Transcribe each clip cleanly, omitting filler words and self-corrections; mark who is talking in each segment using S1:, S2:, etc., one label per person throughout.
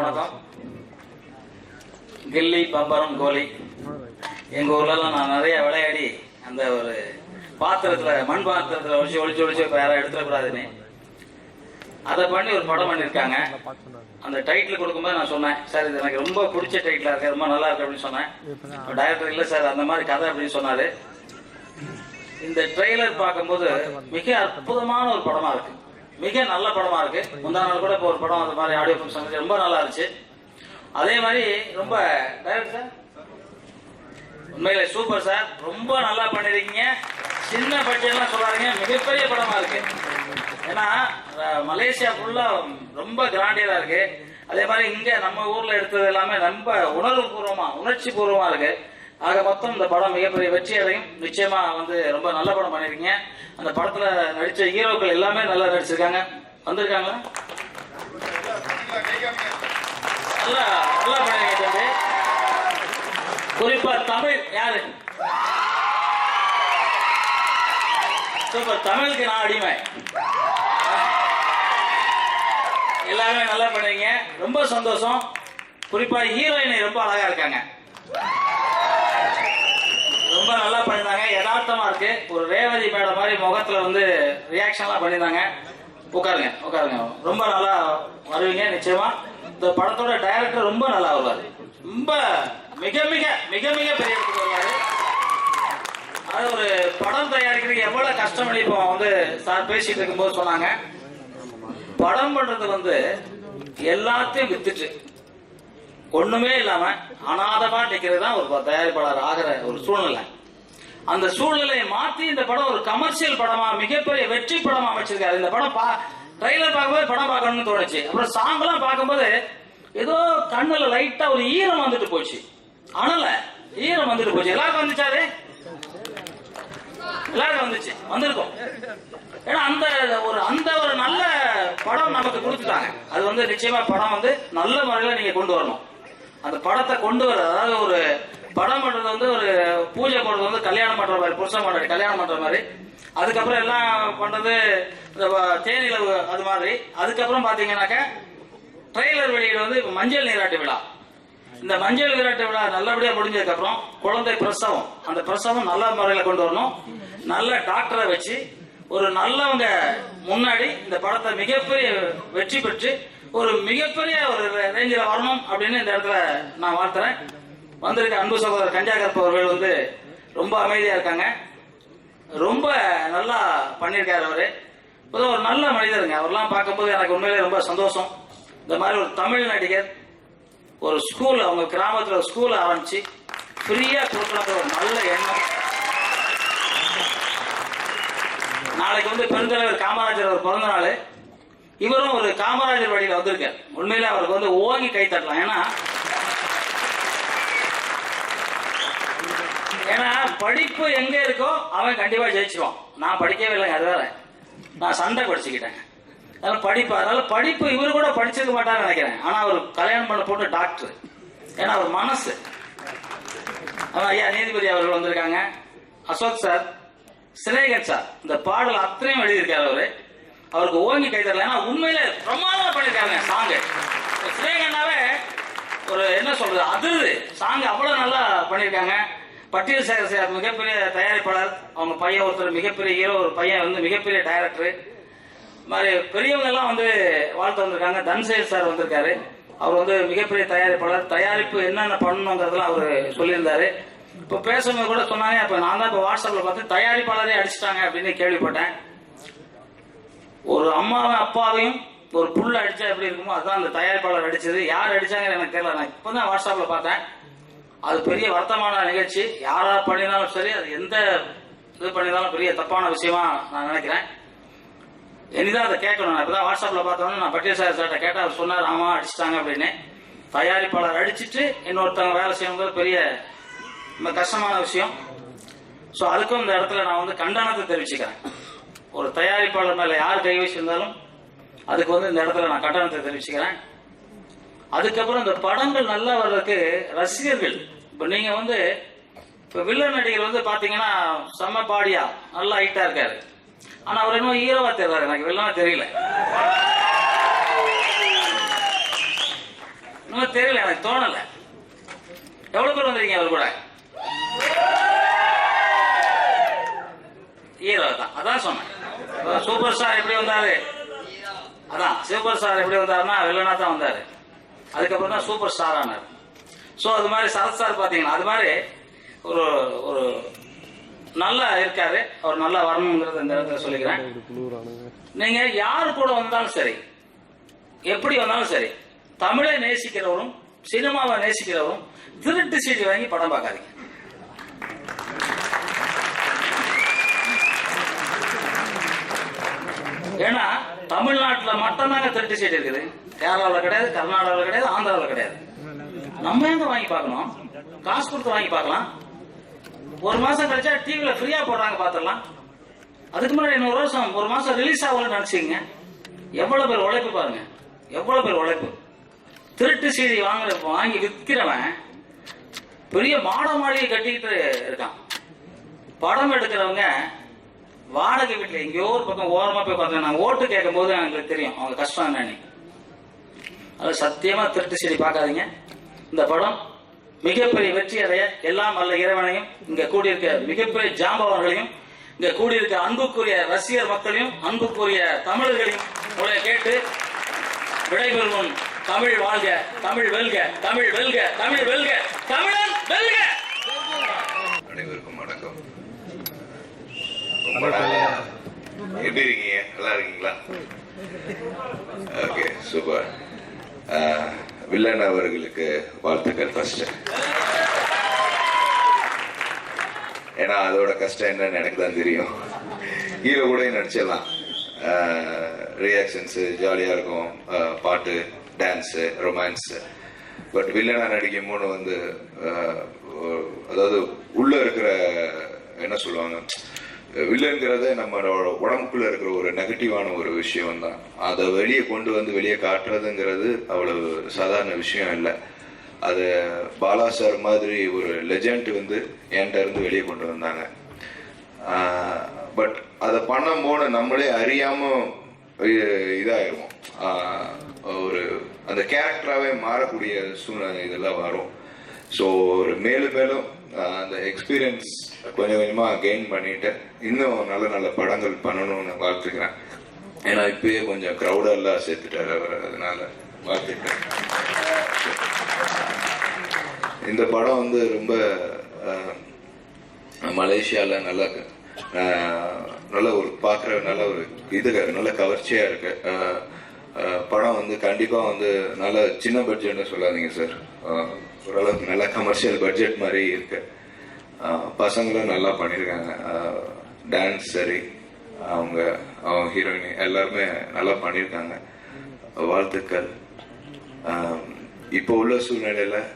S1: வணக்கம். கில்லி, பம்பரம், கோலி எங்கள் ஊர்லலாம் நான் நிறைய விளையாடி அந்த ஒரு பாத்திரத்தில், மண் பாத்திரத்தில் ஒழிச்சு வேற எடுத்துடக்கூடாதுன்னு அதை பண்ணி ஒரு படம் பண்ணியிருக்காங்க. அந்த டைட்டில் கொடுக்கும்போது நான் சொன்னேன், சார் இது எனக்கு ரொம்ப பிடிச்ச டைட்டிலாக இருக்கு, ரொம்ப நல்லா இருக்கு அப்படின்னு சொன்னேன். டைரக்டர் இல்லை சார் அந்த மாதிரி கதை அப்படின்னு சொன்னார். இந்த ட்ரெய்லர் பார்க்கும்போது மிக அற்புதமான ஒரு படமாக இருக்கு, மிக நல்ல படமாக இருக்கு. முந்தா நாள் கூட இப்போ ஒரு படம் அந்த மாதிரி ஆடியோ ஃபங்க்ஷன் ரொம்ப நல்லா இருந்துச்சு. அதே மாதிரி ரொம்ப டைரக்டர் உண்மையில சூப்பர் சார், ரொம்ப நல்லா பண்ணிருக்கீங்க. சின்ன பட்ஜெட்லாம் சொல்லாதீங்க, மிகப்பெரிய படமா இருக்கு. ஏன்னா மலேசியா ஃபுல்லா ரொம்ப கிராண்டியரா இருக்கு. அதே மாதிரி இங்க நம்ம ஊர்ல எடுத்தது எல்லாமே ரொம்ப உணர்வு பூர்வமா, உணர்ச்சி பூர்வமா இருக்கு. ஆக மொத்தம் இந்த படம் மிகப்பெரிய வெற்றி அடையும். நிச்சயமா ரொம்ப நல்ல படம் பண்ணிருக்கீங்க. அந்த படத்துல நடிச்ச ஹீரோக்கள் எல்லாமே நல்லா நடிச்சிருக்காங்க. வந்திருக்காங்களா? நல்லா நல்லா பண்ணிருக்கீங்க. குறிப்பா தமிழ் யாரு சூப்பர், தமிழுக்கு நான் அடிமை. எல்லாருமே நல்லா பண்ணுவீங்க, ரொம்ப சந்தோஷம். குறிப்பா ஹீரோயினை ரொம்ப அழகா இருக்காங்க, ரொம்ப நல்லா பண்ணிருந்தாங்க. யதார்த்தமா இருக்கு. ஒரு ரேவதி மேடம் மாதிரி முகத்துல ரியாக்ஷன்லாம் பண்ணிருந்தாங்க. உட்காருங்க உட்காருங்க, ரொம்ப நல்லா வருவீங்க நிச்சயமா. இந்த படத்தோட டைரக்டர் ரொம்ப நல்லா வருவாரு, ரொம்ப மிக மிக மிக மிக பெரிய இடத்துக்கு வருவாரு. அது ஒரு படம் தயாரிக்கிறது எவ்வளவு கஷ்டம் இப்போ சார் பேசிட்டு இருக்கும்போது சொன்னாங்க. படம் பண்றது எல்லாத்தையும் வித்துட்டு ஒண்ணுமே இல்லாம அனாதமா நிக்கிறது தான் ஒரு தயாரிப்பாளர் ஆகிற ஒரு சூழ்நிலை. அந்த சூழ்நிலையை மாற்றி இந்த படம் ஒரு கமர்ஷியல் படமா, மிகப்பெரிய வெற்றி படமா அமைச்சிருக்காரு. இந்த படம் ட்ரெய்லர் பார்க்கும்போது படம் பார்க்கணும்னு தோணுச்சு. அப்புறம் சாங் எல்லாம் பார்க்கும்போது ஏதோ கண்ணுல லைட்டா ஒரு ஈரம் வந்துட்டு போச்சு. அனல ஈரம் வந்துட்டு போச்சு. எல்லாருக்கும் வந்துச்சாரு, எல்லாருக்கும் வந்துச்சு, வந்திருக்கும். ஏன்னா அந்த ஒரு நல்ல படம் நமக்கு கொடுத்துட்டாங்க. அது நிச்சயமா படம் நல்ல முறையில நீங்க கொண்டு வரணும். அந்த படத்தை கொண்டு வர, அதாவது ஒரு படம் பண்றது ஒரு பூஜை போடுறது கல்யாணம் பண்ற மாதிரி, புருஷன் பண்ற கல்யாணம் பண்ற மாதிரி. அதுக்கப்புறம் எல்லாம் பண்றது தேனில அது மாதிரி. அதுக்கப்புறம் பாத்தீங்கன்னாக்க ட்ரெய்லர் வெளியிட மஞ்சள் நீராட்டு விழா. இந்த மஞ்சள் நீராட்டு விழா நல்லபடியா முடிஞ்சதுக்கு அப்புறம் குழந்தை பிரசவம், அந்த பிரசவம் நல்ல முறையில கொண்டு வரணும். நல்ல டாக்டரை வச்சு ஒரு நல்லவங்க முன்னாடி இந்த படத்தை மிகப்பெரிய வெற்றி பெற்று ஒரு மிகப்பெரிய ஒரு ரேஞ்சில் வரணும் அப்படின்னு இந்த இடத்துல நான் வாழ்த்துறேன். வந்திருக்க அன்பு சகோதரர் கஞ்சாகரப் அவர்கள் ரொம்ப அமைதியா இருக்காங்க, ரொம்ப நல்லா பண்ணியிருக்காரு. அவரு ஒரு நல்ல மனிதருங்க. அவர்லாம் பார்க்கும்போது எனக்கு உண்மையிலே ரொம்ப சந்தோஷம். இந்த மாதிரி ஒரு தமிழ் நடிகர் ஒரு ஸ்கூல், அவங்க கிராமத்தில் ஒரு ஸ்கூல் ஆரம்பிச்சு ஃப்ரீயா கொடுக்கணுங்கிற ஒரு நல்ல எண்ணம். நாளைக்கு பெருந்தலைவர் காமராஜர் ஒரு பிறந்த நாள். இவரும் ஒரு காமராஜர் வழியில வந்திருக்கார். உண்மையிலே அவருக்கு ஓங்கி கை தட்டலாம். ஏன்னா படிப்பு எங்க இருக்கோ அவன் கண்டிப்பா ஜெயிச்சிருவான். நான் படிக்கவே இல்லைங்க, அது வேற. நான் சண்டை படிச்சுக்கிட்டேன். அதனால படிப்பு இவரு கூட படிச்சிருக்க மாட்டாருன்னு நினைக்கிறேன். ஆனா அவர் கல்யாணம் பண்ண போட்டு டாக்டர். ஏன்னா அவர் மனசு. ஐயா நீதிபதி அவர்கள் வந்திருக்காங்க, அசோக் சார், சினேகன் சார். இந்த பாடல் அத்தனையும் எழுதியிருக்காரு அவருக்கு ஓங்கி கை தரல. ஏன்னா உண்மையில பிரமாதமா பண்ணிருக்காங்க சாங்கு. சினேகனாவே ஒரு என்ன சொல்றது, அதிர்வு சாங் அவ்வளவு நல்லா பண்ணிருக்காங்க. பட்டியல் சேகர் மிகப்பெரிய தயாரிப்பாளர், அவங்க பையன் ஒருத்தர் மிகப்பெரிய ஹீரோ, ஒரு பையன் மிகப்பெரிய டைரக்டர். மாதிரி பெரியவங்க எல்லாம் வாழ்த்து வந்திருக்காங்க. தன்சேல் சார் வந்திருக்காரு. அவர் மிகப்பெரிய தயாரிப்பாளர். தயாரிப்பு என்னென்ன பண்ணணுங்கிறதுலாம் அவர் சொல்லியிருந்தாரு. இப்போ பேசும்போது கூட சொன்னாங்க, இப்ப நான் தான் இப்போ வாட்ஸ்அப்ல பார்த்து தயாரிப்பாளரே அடிச்சுட்டாங்க அப்படின்னு கேள்விப்பட்டேன். ஒரு அம்மாவும் அப்பாவையும் ஒரு புள்ள அடிச்சா எப்படி இருக்குமோ அதுதான் அந்த தயாரிப்பாளர் அடிச்சது. யார் அடிச்சாங்கன்னு எனக்கு தெரியல. நான் இப்பதான் வாட்ஸ்அப்ல பார்த்தேன். அது பெரிய வருத்தமான நிகழ்ச்சி. யாரா பண்ணினாலும் சரி, அது எந்த இது பண்ணினாலும் பெரிய தப்பான விஷயமா நான் நினைக்கிறேன். இனிதான் அதை கேட்கணும். நான் இப்பதான் வாட்ஸ்அப்ல பார்த்தோன்னு நான் பட்டியல் சார்கிட்ட கேட்டேன். அவர் சொன்னார், ஆமா அடிச்சுட்டாங்க அப்படின்னு. தயாரிப்பாளர் அடிச்சுட்டு இன்னொருத்தவங்க வேலை செய்யும்போது பெரிய கஷ்டமான விஷயம். ஸோ அதுக்கும் இந்த இடத்துல நான் கண்டனத்தை தெரிவிச்சுக்கிறேன். ஒரு தயாரிப்பாளர் மேல யார் கை வச்சிருந்தாலும் அதுக்கு இந்த இடத்துல நான் கண்டனத்தை தெரிவிச்சுக்கிறேன். அதுக்கப்புறம் இந்த படங்கள் நல்லா வர்றதுக்கு ரசிகர்கள், இப்ப நீங்க இப்ப வில்லன் நடிகர் பாத்தீங்கன்னா செம்ம பாடியா நல்லா ஹைட்டா இருக்காரு. ஆனா அவர் இன்னும் ஹீரோவா தெரியல, எனக்கு வில்லனா தெரியல. இன்னும் தெரியல, எனக்கு தோணல. எவ்வளவு பேர் வந்திருக்கீங்க அவர் கூட? ஹீரோ தான், அதான் சொன்னேன். சூப்பர் ஸ்டார் எப்படி வந்தாரு? அதான் சூப்பர் ஸ்டார் எப்படி வந்தாருன்னா வில்லனா தான் வந்தாரு, அதுக்கப்புறம் தான் சூப்பர் ஸ்டார் ஆனார். ஸோ அது மாதிரி சரத் சார் பார்த்தீங்கன்னா அது மாதிரி ஒரு ஒரு நல்லா இருக்காரு. அவர் நல்லா வரணுங்கிறத இந்த இடத்துல சொல்லிக்கிறேன். நீங்க யாரு கூட வந்தாலும் சரி, எப்படி வந்தாலும் சரி, தமிழை நேசிக்கிறவரும் சினிமாவை நேசிக்கிறவரும் திருட்டு சீடி வாங்கி படம் பார்க்காதீங்க. ஏன்னா தமிழ்நாட்டில் மட்டும்தாங்க திருட்டு சீட் இருக்குது. கேரளாவில் கிடையாது, கர்நாடகாவில் கிடையாது, ஆந்திராவில் கிடையாது. நம்ம எங்க வாங்கி பார்க்கணும்? காசு கொடுத்து வாங்கி பார்க்கலாம். ஒரு மாசம் கழிச்சா டிவியில ஃப்ரீயா போடுறாங்க, பார்த்துடலாம். அதுக்கு முன்னாடி இன்னொரு வருஷம் ஒரு மாசம் ரிலீஸ் ஆகலன்னு நினைச்சீங்க. எவ்வளவு பேர் உழைப்பு பாருங்க, எவ்வளவு பேர் உழைப்பு. திருட்டு சீடி வாங்கி விற்கிறவன் பெரிய மாட மாளிகை கட்டிக்கிட்டு இருக்கான். படம் எடுக்கிறவங்க வாடகை வீட்டில் எங்கேயோ ஒரு பக்கம் ஓரமா போய் பார்த்தேன். நான் ஓட்டு கேட்கும் போது எங்களுக்கு தெரியும் அவங்க கஷ்டம் என்னன்னு. அது சத்தியமா திருட்டு சீடி பார்க்காதீங்க. இந்த படம் மிகப்பெரிய வெற்றி அடைய எல்லாம் வல்ல இறைவனையும், இங்க கூடியிருக்க மிகப்பெரிய ஜாம்பவர்களையும், இங்க கூடியிருக்க அன்புக்குரிய ரசிகர் மக்களையும், அன்புக்குரிய தமிழர்களையும் உங்களை கேட்டு விடைபெறுவோம். தமிழ் வாழ்க, தமிழ் வெல்க, தமிழ் வெல்க, தமிழ் வெல்க, தமிழன் வெல்க.
S2: அனைவருக்கும் வணக்கம். எப்படி இருக்கீங்க? நல்லா இருக்கீங்களா? Okay, super. வில்லன் அவர்களுக்கு வாழ்த்துக்கள் ஃபர்ஸ்ட். ஏன்னா அதோட கஷ்டம் என்னன்னு எனக்கு தான் தெரியும். ஹீரோ கூட நடிச்சிடலாம், ரியாக்ஷன்ஸு ஜாலியாக இருக்கும், பாட்டு, டான்ஸு, ரொமான்ஸு. பட் வில்லனா நடிக்கும் போது வந்து அதாவது உள்ள இருக்கிற என்ன சொல்லுவாங்க, வில்லன்கிறத நம்மளோட உடம்புக்குள்ள இருக்கிற ஒரு நெகட்டிவான ஒரு விஷயம் தான். அதை வெளியே கொண்டு வந்து வெளியே காட்டுறதுங்கிறது அவ்வளவு சாதாரண விஷயம் இல்லை. அது பாலா சார் மாதிரி ஒரு லெஜண்ட் வந்து என்கிட்ட இருந்து வெளியே கொண்டு வந்தாங்க. பட் அதை பண்ணும்போது நம்மளே அறியாம இதாயிருவோம், ஒரு அந்த கேரக்டராகவே மாறக்கூடிய சூழ்நிலை இதெல்லாம் வரும். ஸோ ஒரு மேலும் மேலும் அந்த எக்ஸ்பீரியன்ஸ் கொஞ்சம் கொஞ்சமாக கெயின் பண்ணிட்டு இன்னும் நல்ல நல்ல படங்கள் பண்ணணும்னு வாழ்த்துக்கிறேன். ஏன்னா இப்பயே கொஞ்சம் க்ரௌடெல்லாம் சேர்த்துட்டாரு அவர், அதனால வாழ்த்துக்கிறேன். இந்த படம் வந்து ரொம்ப மலேசியாவில் நல்ல ஒரு பார்க்குற நல்ல ஒரு நல்ல கவர்ச்சியாக இருக்கு. படம் வந்து கண்டிப்பாக வந்து நல்ல சின்ன பட்ஜெட்னு சொல்லாதீங்க சார், ஓரளவுக்கு நல்ல கமர்ஷியல் பட்ஜெட் மாதிரி இருக்கு. பசங்களும் நல்லா பண்ணியிருக்காங்க, டான்ஸ் சரி, அவங்க ஹீரோயின் எல்லாருமே நல்லா பண்ணியிருக்காங்க. வாழ்த்துக்கள். இப்போ உள்ள சூழ்நிலையில்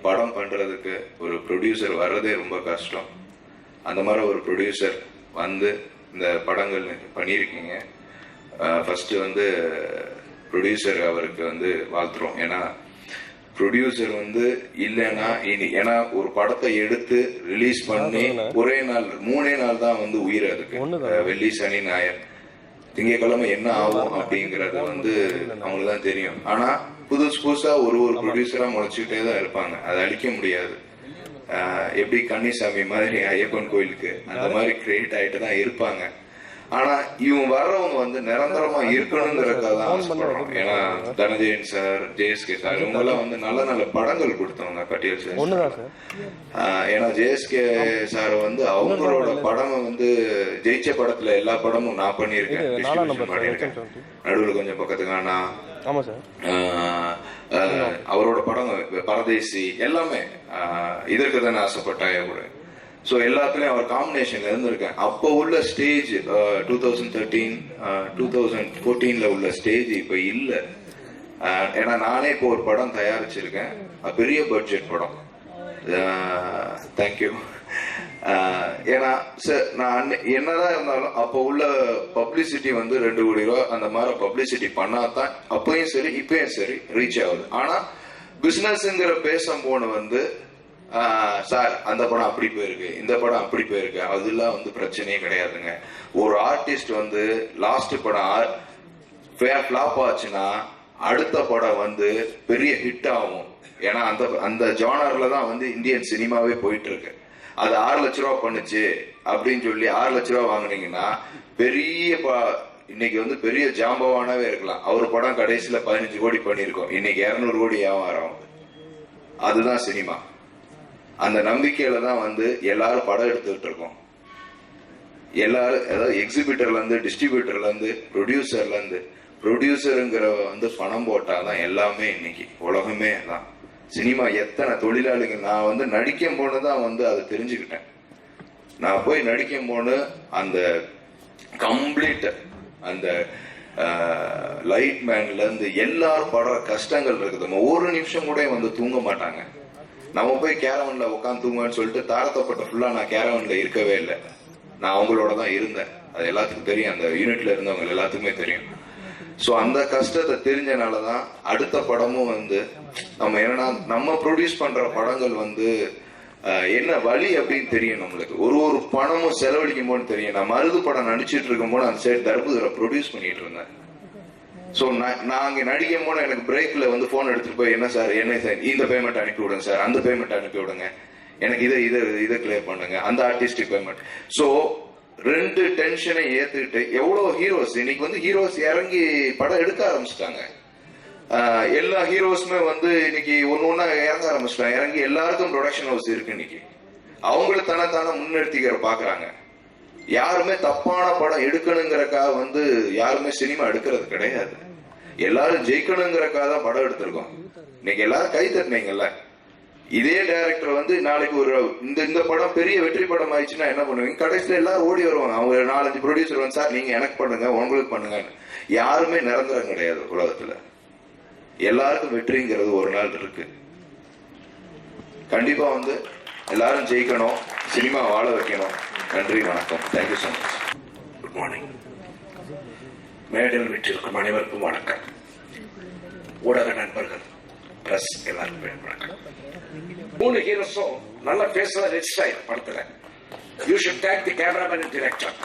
S2: படம் பண்ணுறதுக்கு ஒரு ப்ரொடியூசர் வர்றதே ரொம்ப கஷ்டம். அந்த மாதிரி ஒரு ப்ரொடியூசர் வந்து இந்த படங்கள் பண்ணியிருக்கீங்க. ஃபஸ்ட்டு வந்து ப்ரொடியூசர் அவருக்கு வந்து வாழ்த்துறோம். ஏன்னா ப்ரொடியூசர் வந்து இல்லைன்னா ஏன்னா ஒரு படத்தை எடுத்து ரிலீஸ் பண்ணி ஒரே நாள் 3 நாள் தான் வந்து உயிர். அதுக்கு வெள்ளி சனி ஞாயிறு திங்கட்கிழமை என்ன ஆகும் அப்படிங்கறது வந்து அவங்களுக்கு தான் தெரியும். ஆனா புதுசா ஒரு ப்ரொடியூசரா முளைச்சுக்கிட்டே தான் இருப்பாங்க, அதை அழிக்க முடியாது. எப்படி கன்னிசாமி மாதிரி ஐயப்பன் கோயிலுக்கு அந்த மாதிரி கிரியேட் ஆயிட்டு தான் இருப்பாங்க. ஆனா இவங்க வர்றவங்க வந்து நிரந்தரமா இருக்கணுங்கிறதுக்காக தான் ஆசைப்படுறோம். ஏன்னா தனஜெயன் சார், ஜேஎஸ்கே சார் இவங்க எல்லாம் வந்து நல்ல நல்ல படங்கள் கொடுத்தவங்க பட்டியல் சார். ஏன்னா ஜேஎஸ்கே சார் வந்து அவங்களோட படம் வந்து ஜெயிச்ச படத்துல எல்லா படமும் நான் பண்ணியிருக்கேன், நடுவில் கொஞ்சம் பக்கத்துக்கானா அவரோட படம் பரதேசி எல்லாமே இதற்கு தானே ஆசைப்பட்டாய கூட. ஸோ எல்லாத்துலேயும் அவர் காம்பினேஷன்ல இருந்திருக்கேன். அப்போ உள்ள ஸ்டேஜ் 2013 2014 உள்ள ஸ்டேஜ் இப்போ இல்லை. ஏன்னா நானே இப்போ ஒரு படம் தயாரிச்சிருக்கேன், பெரிய பட்ஜெட் படம். தேங்க்யூ. ஏன்னா சார் நான் என்னதான் இருந்தாலும் அப்போ உள்ள பப்ளிசிட்டி வந்து 2 கோடி ரூபா அந்த மாதிரி பப்ளிசிட்டி பண்ணாதான் அப்பயும் சரி இப்பயும் சரி ரீச் ஆகுது. ஆனா பிசினஸ்ங்கிற பேசும் போன வந்து சார் அந்த படம் அப்படி போயிருக்கு, இந்த படம் அப்படி போயிருக்கு, அதெல்லாம் வந்து பிரச்சனையே கிடையாதுங்க. ஒரு ஆர்டிஸ்ட் வந்து லாஸ்ட் படம் ஃபிளாப் ஆச்சுன்னா அடுத்த படம் வந்து பெரிய ஹிட் ஆகும். ஏன்னா அந்த அந்த ஜானர்ல தான் வந்து இந்தியன் சினிமாவே போயிட்டு இருக்கு. அது 6 லட்ச ரூபா பண்ணுச்சு அப்படின்னு சொல்லி 6 லட்ச ரூபா வாங்கினீங்கன்னா பெரிய இன்னைக்கு வந்து பெரிய ஜாம்பவானாவே இருக்கலாம். அவர் படம் கடைசியில 15 கோடி பண்ணிருக்கோம், இன்னைக்கு 200 கோடி வியாபாரம். அதுதான் சினிமா. அந்த நம்பிக்கையில தான் வந்து எல்லாரும் படம் எடுத்துக்கிட்டு இருக்கோம். எல்லாரும் அதாவது எக்ஸிபிட்டர்ல இருந்து, டிஸ்ட்ரிபியூட்டர்ல இருந்து, ப்ரொடியூசர்ல இருந்து. ப்ரொடியூசருங்கிற வந்து பணம் போட்டாதான் எல்லாமே இன்னைக்கு உலகமே தான். சினிமா எத்தனை தொழிலாளிகள், நான் வந்து நடிக்கும் போனதான் வந்து அதை தெரிஞ்சுக்கிட்டேன். நான் போய் நடிக்கும் போது அந்த கம்ப்ளீட் அந்த லைட் மேன்ல இருந்து எல்லாரும் படுற கஷ்டங்கள் இருக்குது. ஒரு நிமிஷம் கூட வந்து தூங்க மாட்டாங்க. நம்ம போய் கேரவன்ல உட்காந்து தூங்குவேன்னு சொல்லிட்டு தாரத்தப்பட்ட ஃபுல்லா நான் கேரவன்ல இருக்கவே இல்லை. நான் அவங்களோட தான் இருந்தேன். அது எல்லாத்துக்கும் தெரியும், அந்த யூனிட்ல இருந்தவங்க எல்லாத்துக்குமே தெரியும். ஸோ அந்த கஷ்டத்தை தெரிஞ்சனாலதான் அடுத்த படமும் வந்து நம்ம என்னன்னா நம்ம ப்ரொடியூஸ் பண்ற படங்கள் வந்து என்ன வழி அப்படின்னு தெரியும் நம்மளுக்கு. ஒரு பணமும் செலவழிக்கும் போது தெரியும். நான் மருது படம் நடிச்சிட்டு இருக்கும் போது அந்த சைடு தர்புதரை ப்ரொடியூஸ் பண்ணிட்டு இருந்தேன். ஸோ நான் அங்கே நடிக்கும் போது எனக்கு பிரேக்ல வந்து போன் எடுத்துட்டு போய், என்ன சார் இந்த பேமெண்ட் அனுப்பி விடுங்க சார், அந்த பேமெண்ட் அனுப்பி விடுங்க, எனக்கு இதை கிளியர் பண்ணுங்க, அந்த ஆர்டிஸ்டிக் பேமெண்ட். ஸோ 2 டென்ஷனை ஏத்துக்கிட்டு எவ்வளவு ஹீரோஸ் இன்னைக்கு வந்து ஹீரோஸ் இறங்கி படம் எடுக்க ஆரம்பிச்சிட்டாங்க. எல்லா ஹீரோஸுமே வந்து இன்னைக்கு ஒண்ணா இறங்க ஆரம்பிச்சிட்டாங்க. இறங்கி எல்லாருக்கும் ப்ரொடக்ஷன் ஹவுஸ் இருக்கு. இன்னைக்கு அவங்களும் தனத்தான முன்னெடுத்திக்கிற பாக்குறாங்க. யாருமே தப்பான படம் எடுக்கணுங்கிறக்காக வந்து யாருமே சினிமா எடுக்கிறது கிடையாது. எல்லாரும் ஜெயிக்கணுங்கிறக்காக தான் படம் எடுத்திருக்கோம். இன்னைக்கு எல்லாரும் கை தட்டினீங்கல்ல. இதே டைரக்டர் வந்து நாளைக்கு ஒரு இந்த படம் பெரிய வெற்றி படம் ஆயிடுச்சுன்னா என்ன பண்ணுவீங்க? கடைசியில எல்லாரும் ஓடி வருவாங்க. அவங்க 4-5 ப்ரொடியூசர் வந்து, சார் நீங்க எனக்கு பண்ணுங்க, உங்களுக்கு பண்ணுங்க. யாருமே நிரந்தரம் கிடையாது உலகத்துல. எல்லாருக்கும் வெற்றிங்கிறது ஒரு நாள் இருக்கு. கண்டிப்பா வந்து எல்லாரும் ஜெயிக்கணும், சினிமா வாழ வைக்கணும். நன்றி, வணக்கம். Thank you so much.
S3: Good morning. மேடையில் வீட்டிற்கும் அனைவருக்கும் வணக்கம். ஊடக நண்பர்கள், பிரஸ் எல்லாருக்கும் வணக்கம். 3 ஹீரோஸும் நல்ல பேசல ரெஜிஸ்டர் ஆயிருக்கு படத்துல. You should take the cameraman and director,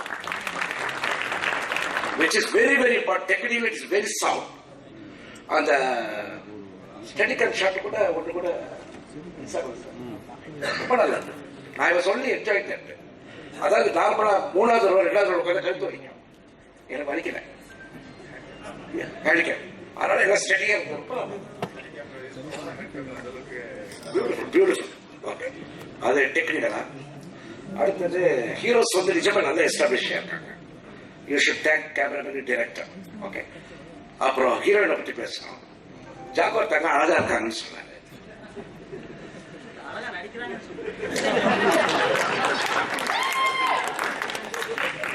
S3: which is very very important. Technically it is very sound. அந்த ஸ்டெடிக்கல் ஷாட் கூட ஒன்று கூட ரொம்ப நல்லா இருக்கு. நான் இவ சொல்லி என்ஜாய் பண்ணேன். அதாவது நார்மலா 3வது ரோ 2வது ரோ கூட கழுத்து வரைக்கும் எனக்கு வலிக்கல, கழிக்க. அதனால எல்லாம் ஸ்டெடியா இருக்கும். பியூட்டிஃபுல். ஓகே, அது டெக்னிக்கலா. அடுத்தது ஹீரோஸ் வந்து நிஜமா நல்லா எஸ்டாப்ளிஷ் ஆயிருக்காங்க. You should take cameraman director. Okay, அப்புறம் ஹீரோயினை பத்தி பேசணும். ஜாகோர் தங்க அழகா இருக்காங்கன்னு சொன்னாங்க.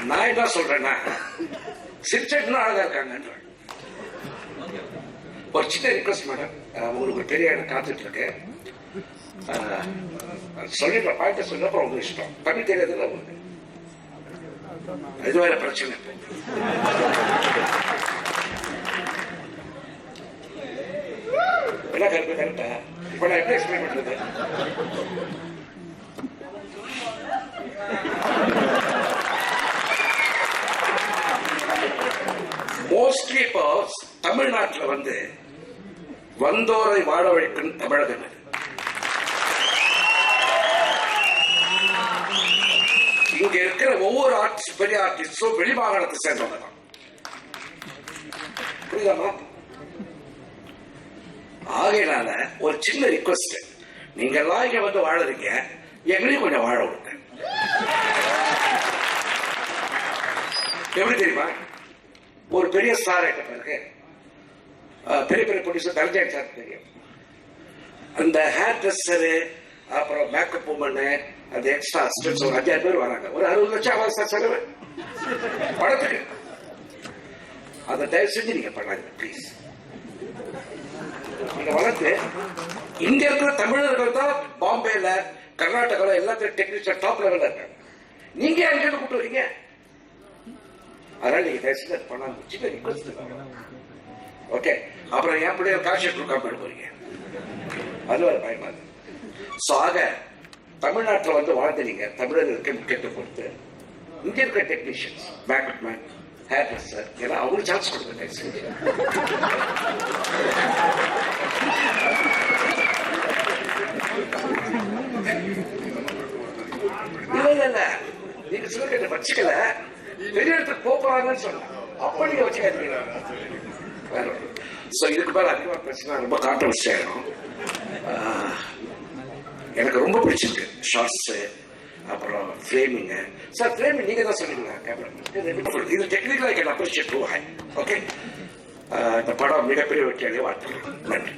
S3: நான் என்ன சொல்றேன்னா, சிரிச்சா அழகா இருக்காங்கன்ற ஒரு சின்ன ரிக்வஸ்ட் மேடம். உங்களுக்கு ஒரு பெரிய இடம் காத்துட்டு இருக்கு. சொல்லிடுற பாயிண்ட சொல்ல அப்புறம் உங்க இஷ்டம். தமிழ் தெரியாதுல்ல உங்களுக்கு, இது வேற பிரச்சனை. என்ன கரெக்டா? இப்ப நான் எப்படி எக்ஸ்பிளைன் பண்றது? மோஸ்ட்லி இப்போ தமிழ்நாட்டில் வந்து வந்தோரை வாழ வைக்கும் தமிழகம். இங்க இருக்கிற ஒவ்வொரு ஆர்டிஸ்ட், பெரிய ஆர்டிஸ்டும் வெளி மாகாணத்தை சேர்ந்தவங்க தான். புரியுதாமா? ஆகையினால ஒரு சின்ன ரிக்வெஸ்ட், நீங்க எல்லாம் இங்க வந்து வாழறீங்க, எங்களையும் கொஞ்சம் வாழ விடுங்க. எப்படி தெரியுமா? ஒரு பெரிய ஸ்டார் ஐட்டம் இருக்கு, பெரிய பெரிய ப்ரொடியூசர் தலஜாய் சார் தெரியும். அந்த ஹேர் ட்ரெஸ்ஸரு, அப்புறம் மேக்கப் உமனு, அந்த எக்ஸ்ட்ரா அசிஸ்டன்ஸ் ஒரு 5-6 பேர் வராங்க. ஒரு 60 லட்சம் அவசர செலவு படத்துக்கு. அதை தயவு செஞ்சு நீங்க பண்ணாதீங்க ப்ளீஸ். நீங்க வளர்த்து இங்க இருக்கிற தமிழர்கள் தான் பாம்பேல, கர்நாடகாவில் எல்லாத்தையும் டெக்னீஷியன் டாப் லெவல்ல இருக்காங்க. நீங்க அங்கிருந்து கூப்பிட்டு வரீங்க. அதனால நீங்க தயவு செஞ்சு அது பண்ணாங்க. சின்ன ரிக்வெஸ்ட். ஓகே, அப்புறம் என் பிள்ளைய கான்ஷியஸ் கொடுக்காம போறீங்க, அது ஒரு பயமா இருக்கு. ஸோ ஆக தமிழ்நாட்டில் வந்து வாழ்ந்துறீங்க, தமிழர்களுக்கு முக்கியத்துவம் கொடுத்து இங்க இருக்கிற technicians, backup man, hair dresser, ஏன்னா அவங்களுக்கு சான்ஸ் கொடுங்க. இல்ல நீங்க சொல்ல வச்சுக்கல, பெரிய இடத்துக்கு போறாங்கன்னு சொன்னேன், அப்ப நீங்க வச்சுக்காதீங்க. இதுக்கு மேல அதிகமா பேசினா ரொம்ப கான்ட்ரவர்சி ஆயிடும். எனக்கு ரொம்ப பிடிச்சிருக்கு ஷார்ட்ஸ், அப்புறம் ஃப்ரேமிங். சார் ஃப்ரேமிங் நீங்க தான் சொன்னீங்களா? இது டெக்னிக்கலா I can appreciate to high. Okay, இந்த படம் மிகப்பெரிய வெற்றியாக வாழ்த்துக்கிறேன். நன்றி.